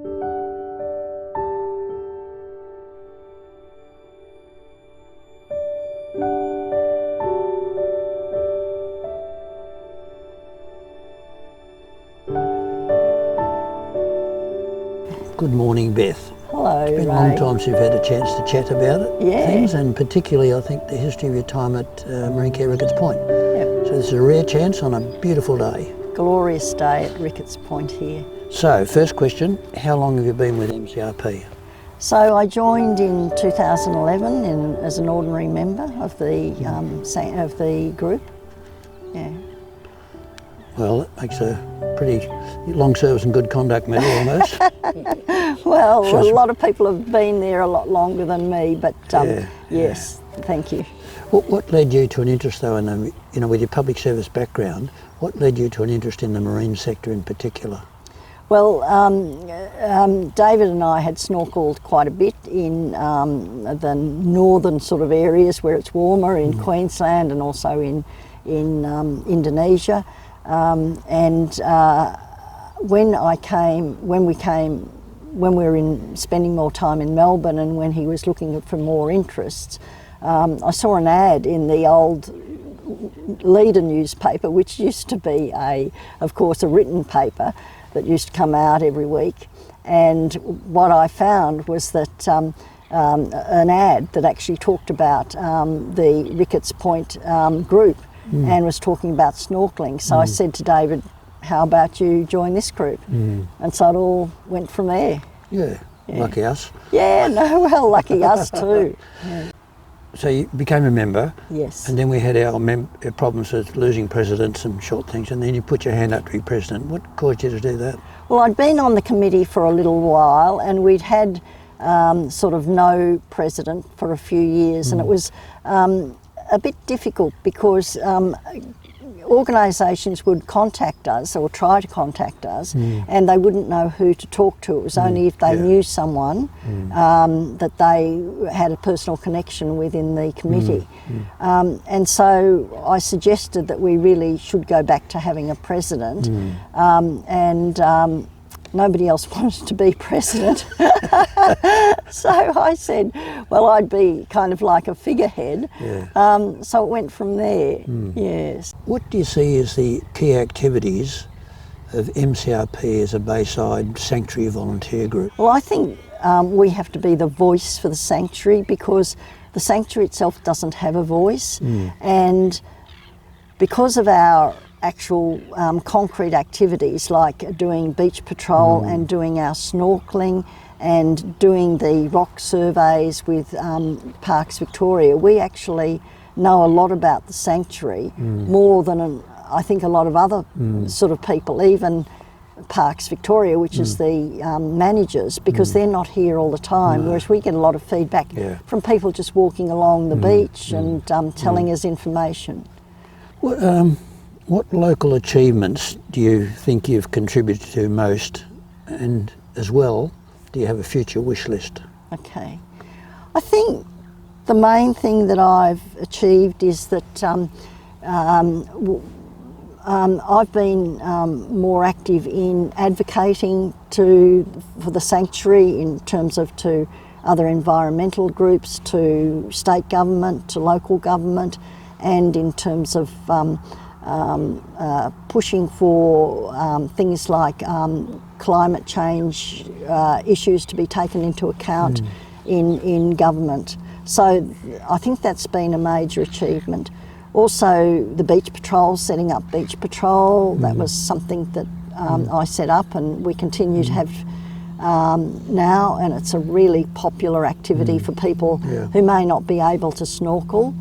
Good morning, Beth. Hello, It's been a long time since we've had a chance to chat about it, things, and particularly I think the history of your time at Marine Care Ricketts Point. Yep. So this is a rare chance on a beautiful day. Glorious day at Ricketts Point here. So first question, how long have you been with MCRP? So I joined in 2011 as an ordinary member of the group. Yeah. Well, that makes a pretty long service and good conduct medal almost. Well, a lot of people have been there a lot longer than me, but yes, thank you. What led you to an interest though in the, with your public service background, what led you to an interest in the marine sector in particular? Well, David and I had snorkeled quite a bit in the northern sort of areas where it's warmer in Queensland and also in Indonesia. When we were spending more time in Melbourne and when he was looking for more interests, I saw an ad in the old Leader newspaper, which used to be of course, a written paper that used to come out every week. And what I found was that an ad that actually talked about the Ricketts Point group and was talking about snorkelling. So I said to David, how about you join this group? And so it all went from there. Yeah. Lucky us. Yeah, no, well, lucky us too. Yeah. So you became a member. Yes. And then we had our problems with losing presidents and short things, and then you put your hand up to be president. What caused you to do that? Well, I'd been on the committee for a little while, and we'd had sort of no president for a few years, and it was a bit difficult because organisations would contact us or try to contact us and they wouldn't know who to talk to. It was only if they knew someone that they had a personal connection with in the committee. And so I suggested that we really should go back to having a president and nobody else wanted to be president. So I said, well, I'd be kind of like a figurehead. So it went from there, yes. What do you see as the key activities of MCRP as a Bayside sanctuary volunteer group? Well, I think we have to be the voice for the sanctuary because the sanctuary itself doesn't have a voice. And because of our actual concrete activities like doing beach patrol and doing our snorkelling and doing the rock surveys with Parks Victoria, we actually know a lot about the sanctuary more than I think a lot of other sort of people, even Parks Victoria, which is the managers, because they're not here all the time, whereas we get a lot of feedback from people just walking along the beach and telling us information. What local achievements do you think you've contributed to most, and as well, do you have a future wish list? Okay. I think the main thing that I've achieved is that I've been more active in advocating for the sanctuary in terms of to other environmental groups, to state government, to local government, and in terms of pushing for things like climate change issues to be taken into account in government. So I think that's been a major achievement. Also the beach patrol, setting up beach patrol, that was something that I set up and we continue to have now, and it's a really popular activity for people who may not be able to snorkel.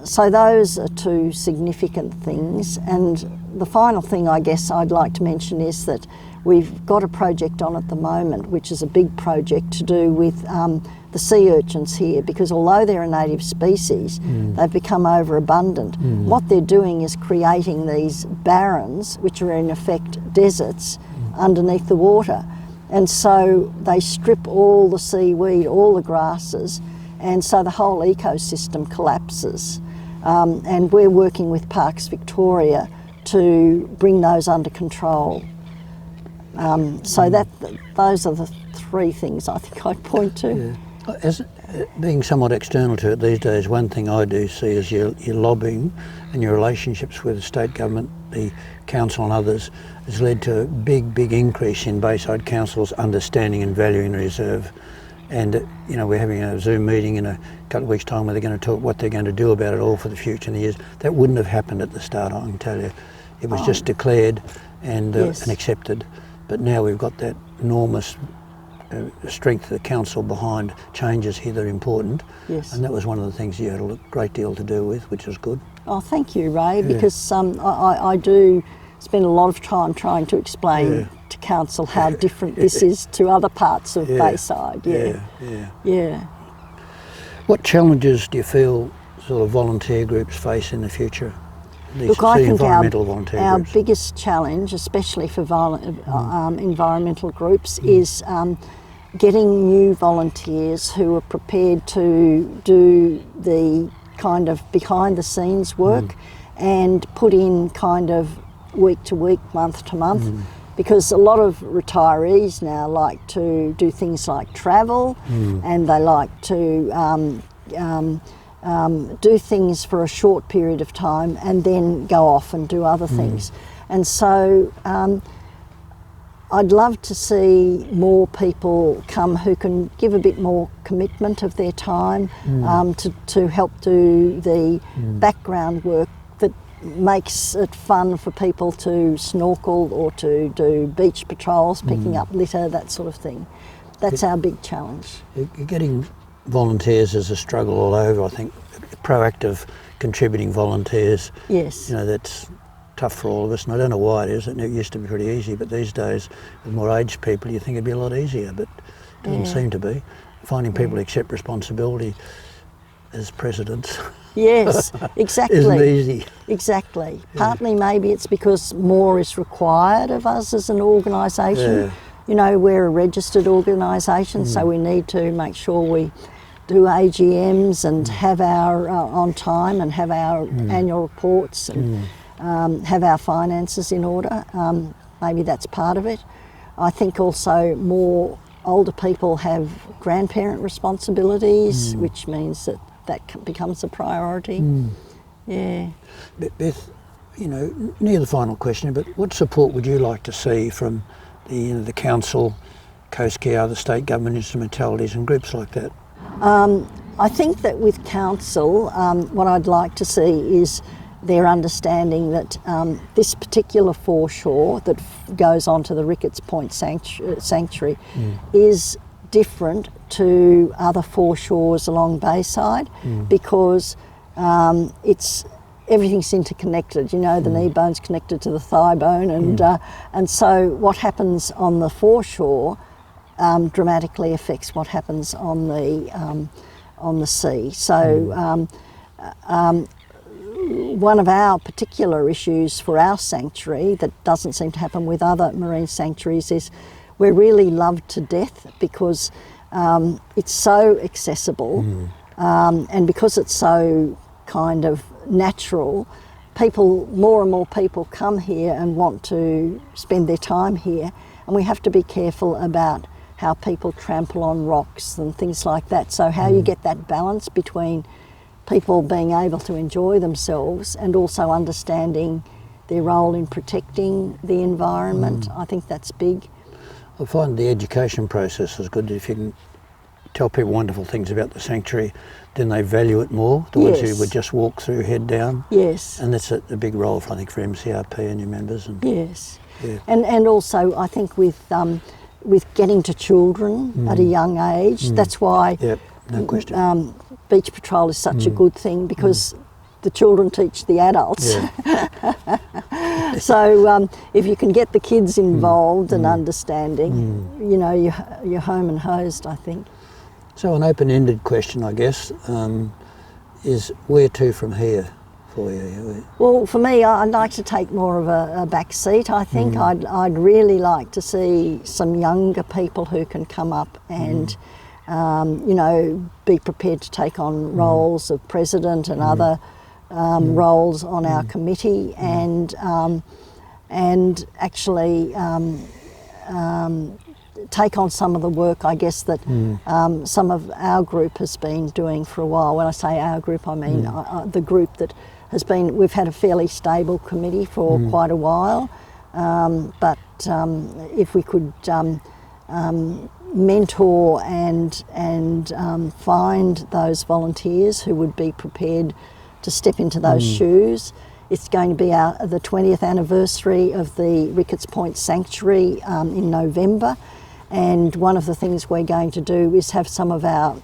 So those are two significant things, and the final thing I guess I'd like to mention is that we've got a project on at the moment which is a big project to do with the sea urchins here, because although they're a native species, they've become overabundant. What they're doing is creating these barrens, which are in effect deserts, underneath the water. And so they strip all the seaweed, all the grasses, and so the whole ecosystem collapses. And we're working with Parks Victoria to bring those under control. So those are the three things I think I'd point to. Yeah. As being somewhat external to it these days, one thing I do see is your lobbying and your relationships with the state government, the council and others, has led to a big increase in Bayside Council's understanding and valuing the reserve. And you know, we're having a Zoom meeting in a couple of weeks' time where they're going to talk what they're going to do about it all for the future in the years. That wouldn't have happened at the start, I can tell you. It was just declared and accepted. But now we've got that enormous strength of the council behind changes here that are important. Yes. And that was one of the things you had a great deal to do with, which was good. Oh, thank you, Ray, because I do spend a lot of time trying to explain to council how different this is to other parts of Bayside. Yeah. What challenges do you feel sort of volunteer groups face in the future? Look, I think our biggest challenge, especially for environmental groups, is getting new volunteers who are prepared to do the kind of behind the scenes work and put in kind of week to week, month to month, because a lot of retirees now like to do things like travel and they like to do things for a short period of time and then go off and do other things. And so I'd love to see more people come who can give a bit more commitment of their time to help do the background work that makes it fun for people to snorkel or to do beach patrols, picking up litter, that sort of thing. That's our big challenge. Getting volunteers is a struggle all over, I think. Proactive contributing volunteers. Yes. You know, that's tough for all of us, and I don't know why it is. It used to be pretty easy, but these days, with more aged people, you think it'd be a lot easier, but it doesn't seem to be. Finding people to accept responsibility as presidents. Yes, exactly. Isn't easy. Exactly. Partly maybe it's because more is required of us as an organisation. You know, we're a registered organisation, so we need to make sure we do AGMs and have our on time and have our annual reports and have our finances in order. Maybe that's part of it. I think also more older people have grandparent responsibilities, which means that becomes a priority. Yeah. Beth, you know, near the final question, but what support would you like to see from the council, Coast Care, other state government instrumentalities and groups like that? I think that with council, what I'd like to see is their understanding that this particular foreshore that goes onto the Ricketts Point Sanctuary is different to other foreshores along Bayside because everything's interconnected. You know, the knee bone's connected to the thigh bone, and so what happens on the foreshore dramatically affects what happens on the sea. So one of our particular issues for our sanctuary that doesn't seem to happen with other marine sanctuaries is we're really loved to death because it's so accessible and because it's so kind of natural, more and more people come here and want to spend their time here, and we have to be careful about how people trample on rocks and things like that. So how you get that balance between people being able to enjoy themselves and also understanding their role in protecting the environment, I think that's big. I find the education process is good. If you can tell people wonderful things about the sanctuary, then they value it more. The ones who would just walk through head down. Yes. And that's a big role, I think, for MCRP and your members. And, yes. Yeah. And also, I think with getting to children at a young age, that's why no question. Beach Patrol is such a good thing because the children teach the adults. Yeah. So if you can get the kids involved and understanding, you know, you're home and hosed, I think. So an open-ended question, I guess, is where to from here for you? Well, for me, I'd like to take more of a back seat, I think. I'd really like to see some younger people who can come up and, you know, be prepared to take on roles of president and other roles on our committee and actually take on some of the work, I guess, that some of our group has been doing for a while. When I say our group, I mean the group that has been, we've had a fairly stable committee for quite a while, but if we could mentor and find those volunteers who would be prepared to step into those shoes. It's going to be the 20th anniversary of the Ricketts Point Sanctuary in November, and one of the things we're going to do is have some of our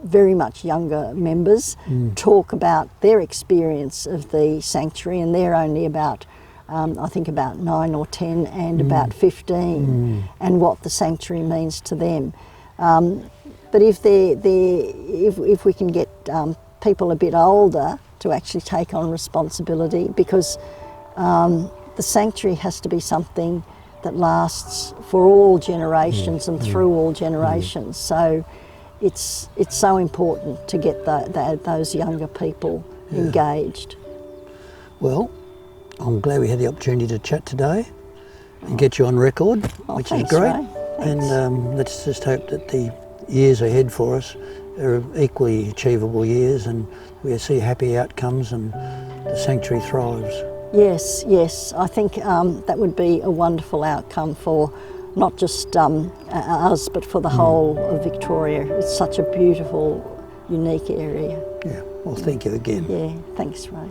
very much younger members talk about their experience of the sanctuary, and they're only about I think about 9 or 10 and about 15, and what the sanctuary means to them. But if we can get people a bit older to actually take on responsibility, because the sanctuary has to be something that lasts for all generations and through all generations. So it's so important to get those younger people engaged. Well, I'm glad we had the opportunity to chat today and get you on record, which is great. Ray. And let's just hope that the years ahead for us are equally achievable years, and we see happy outcomes and the sanctuary thrives. Yes, I think that would be a wonderful outcome for not just us, but for the whole of Victoria. It's such a beautiful, unique area. Yeah, well, thank you again. Yeah, thanks, Ray.